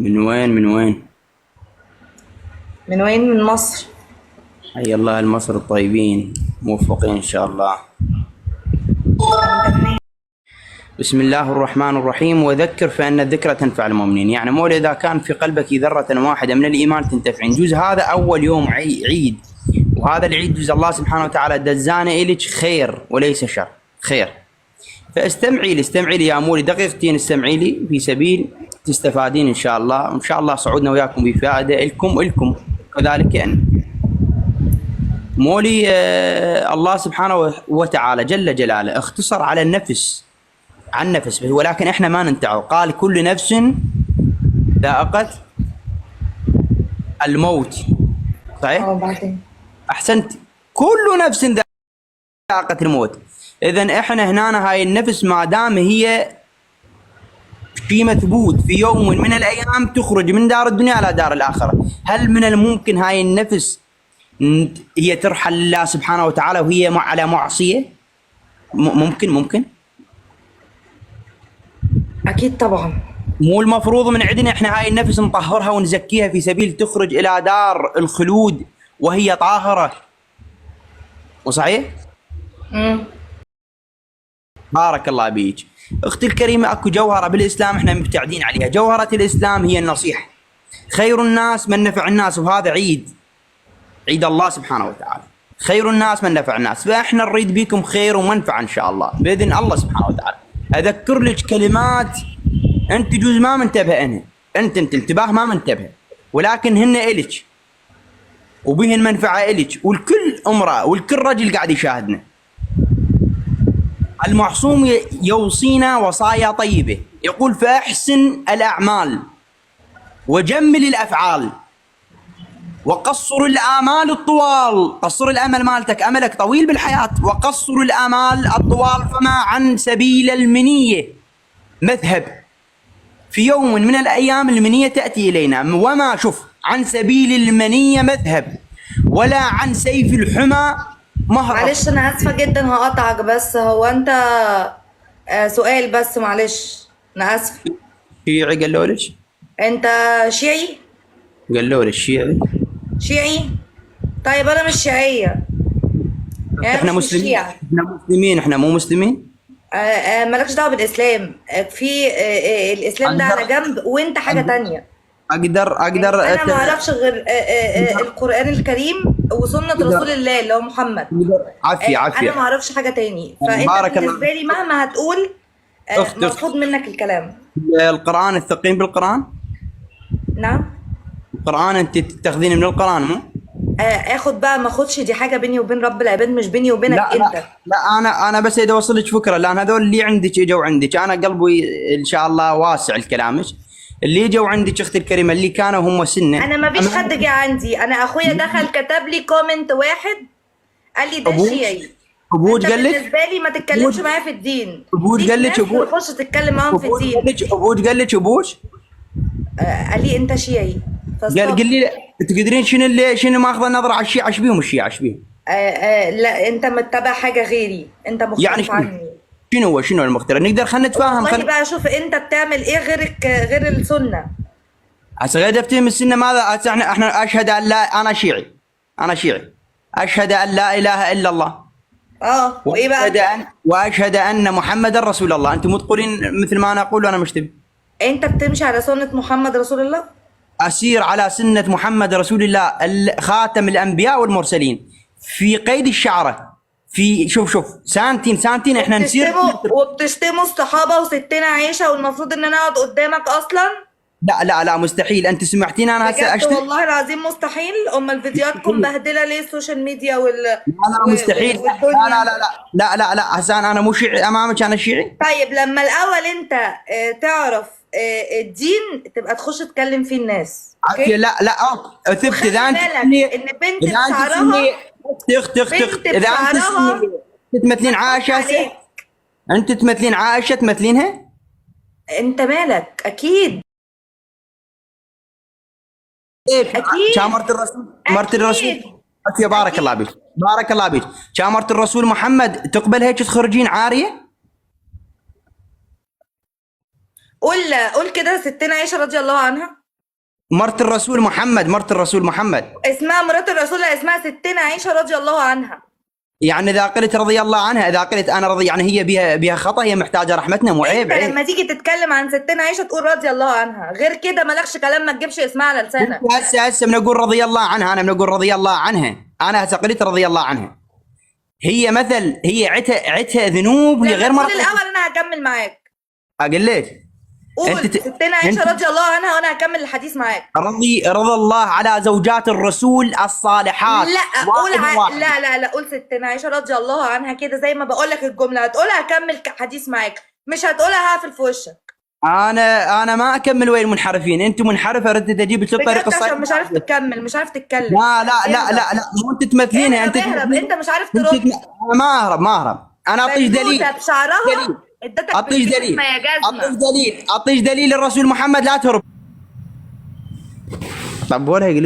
من وين من وين؟ من وين؟ من مصر. حي الله المصر الطيبين، موفقين إن شاء الله. انت منين؟ بسم الله الرحمن الرحيم. وذكر فإن الذكرى تنفع المؤمنين. يعني مولا إذا كان في قلبك ذرة واحدة من الإيمان تنتفع. جوز هذا أول يوم عيد، وهذا العيد جوز الله سبحانه وتعالى دزانه إلك خير وليس شر، خير. فاستمعي لي يا مولي دقيقتين، استمعي لي في سبيل تستفادين إن شاء الله، وإن شاء الله صعودنا وياكم بفائدة إلكم كذلك. يعني مولي الله سبحانه وتعالى جل جلاله اختصر على النفس، عن نفس، ولكن احنا ما ننتعه. قال كل نفس ذائقة الموت، صحيح؟ بعدين. احسنت، كل نفس ذائقة الموت. اذا احنا هنا هاي النفس ما دام هي في مثبوت في يوم من الايام تخرج من دار الدنيا الى دار الاخره. هل من الممكن هاي النفس هي ترحل لله سبحانه وتعالى وهي على معصية؟ ممكن اكيد طبعا. مو المفروض من عندنا احنا هاي النفس نطهرها ونزكيها في سبيل تخرج الى دار الخلود وهي طاهرة، وصحيح؟ بارك الله بيك اختي الكريمة. اكو جوهرة بالاسلام احنا مبتعدين عليها. جوهرة الاسلام هي النصيحة. خير الناس من نفع الناس، وهذا عيد الله سبحانه وتعالى. خير الناس من نفع الناس، فاحنا نريد بكم خير ومنفعه ان شاء الله باذن الله سبحانه وتعالى. اذكر لك كلمات انت جزء ما منتبه انها، انت انتباه ما منتبه، ولكن هن الك وبهن منفعه الك والكل امراه والكل رجل قاعد يشاهدنا. المعصوم يوصينا وصايا طيبه، يقول فاحسن الاعمال وجمل الافعال وقصر الآمال الطوال. قصر الأمل مالتك، أملك طويل بالحياة، وقصر الآمال الطوال. فما عن سبيل المنية مذهب. في يوم من الأيام المنية تأتي إلينا، وما شوف عن سبيل المنية مذهب ولا عن سيف الحمى مهرب. معلش انا اسفه جدا هقطعك، بس هو انت سؤال بس، معلش انا اسفه. شيعي قالوا لك؟ انت شيعي؟ قالوا لك شيعي؟ شيعي؟ طيب انا مش شيعيه، يعني احنا مش مسلمين، شيعة. احنا مسلمين، احنا مو مسلمين. مالكش دعوه بالاسلام. في الاسلام ده على جنب، وانت حاجه تانية. اقدر انا ما اعرفش غير القرآن الكريم وسنة رسول الله اللي هو محمد. عافية انا ما اعرفش حاجة تاني، فانت بارك الله. بالنسبة لي مهما هتقول اخت مرفوض منك الكلام. القرآن تثقين بالقرآن؟ نعم. القرآن انت تاخذين من القرآن مو؟ اخد بقى ما اخدش، دي حاجة بيني وبين رب العباد، مش بيني وبينك لا انت. لا انا بس اريد اوصل لك فكرة، لان هذول اللي عندك اجوا عندك، انا قلبي ان شاء الله واسع الكلامك. اللي اجوا عندك اختي الكريمة اللي كانوا هم سنة. انا ما فيش حد جه عندي، انا اخويا دخل كتب لي كومنت واحد قال لي ده شيعي. ابوك قال لك؟ بالنسبه لي ما تتكلمش معايا في الدين. ابوك قال لك؟ تخش تتكلم معاهم في الدين. ابوك قال لك؟ ابوك قال لي انت شيعي. قال لي تقدرين شنو ماخذ نظره على الشيعة؟ ايش بيهم الشيعة؟ ايش بيهم؟ لا انت متبع حاجه غيري، انت مختلف يعني عني. شنو المختلف؟ نقدر خلينا نتفاهم. والله بقى شوف انت بتعمل ايه غير السنه. هسه غير افتهم السنه ماذا؟ هسه احنا اشهد ان لا، انا شيعي، اشهد ان لا اله الا الله. وايه بقى؟ واشهد ان محمدا رسول الله. انتم مو تقولين مثل ما انا اقول وانا مشتبه؟ انت بتمشي على سنه محمد رسول الله؟ اسير على سنه محمد رسول الله خاتم الانبياء والمرسلين في قيد الشعره. في شوف سانتين احنا نسير. وبتشتموا الصحابه وستنا عائشه، والمفروض ان انا اقعد قدامك اصلا؟ لا مستحيل. انت سمعتيني انا هسه اشتم؟ والله العظيم مستحيل. امال فيديوهاتكم مبهدله ليه السوشيال ميديا لا مستحيل. لا هسه انا مو شيعي امامك، انا شيعي. طيب لما الاول انت تعرف الدين تبقى تخش تكلم فيه الناس. عافية. لا اثبت اذا انت ان بنت بشعرها، اخت اذا انت تمثلين عائشه، انت تمثلين عائشه تمثلينها. انت مالك؟ اكيد كان مرت الرسول عافية. بارك الله بيك كان مرت الرسول محمد تقبل هيك تخرجين عاريه؟ قول كده ستنا عائشه رضي الله عنها. مرت الرسول محمد، مرت الرسول محمد. اسمها مرات الرسول، لا اسمها ستنا عائشة رضي الله عنها. يعني اذا قلت رضي الله عنها، اذا قلت انا رضي، يعني هي بها خطا، هي محتاجه رحمتنا، مو عيب انت عيب. لما تيجي تتكلم عن ستنا عائشة تقول رضي الله عنها، غير كده مالكش كلام، ما تجيبش اسمها على لسانك. هسه بنقول رضي الله عنها، انا بنقول رضي الله عنها، انا هسه قلت رضي الله عنها. هي مثل، هي عتها ذنوب، هي غير لما مرة. تقول الاول انا هكمل معاك. اقول ليش؟ قول انت ستنا عائشة رضي الله عنها وانا هكمل الحديث معاك. رضى الله على زوجات الرسول الصالحات. لا قول واحد. لا قول ستنا عائشة رضي الله عنها كده زي ما بقول لك الجملة، هتقولها هكمل حديث معاك، مش هتقولها هقفل في وشك. انا ما اكمل وين المنحرفين، انتم منحرفه، ردت اجيب الطريق بجد الصحيح. عشان مش عارف تكمل، مش عارف تتكلم. لا مو انت تمثلينها، انت اهرب، انت مش عارف انت ترد. انا ما اهرب، انا اعطيك دليل. بنوتة بشعرها دليل. ادتك اعطيك دليل، بالجزمة يا جزمة. اعطيك دليل الرسول محمد، لا تهرب. طب ولا يقولوا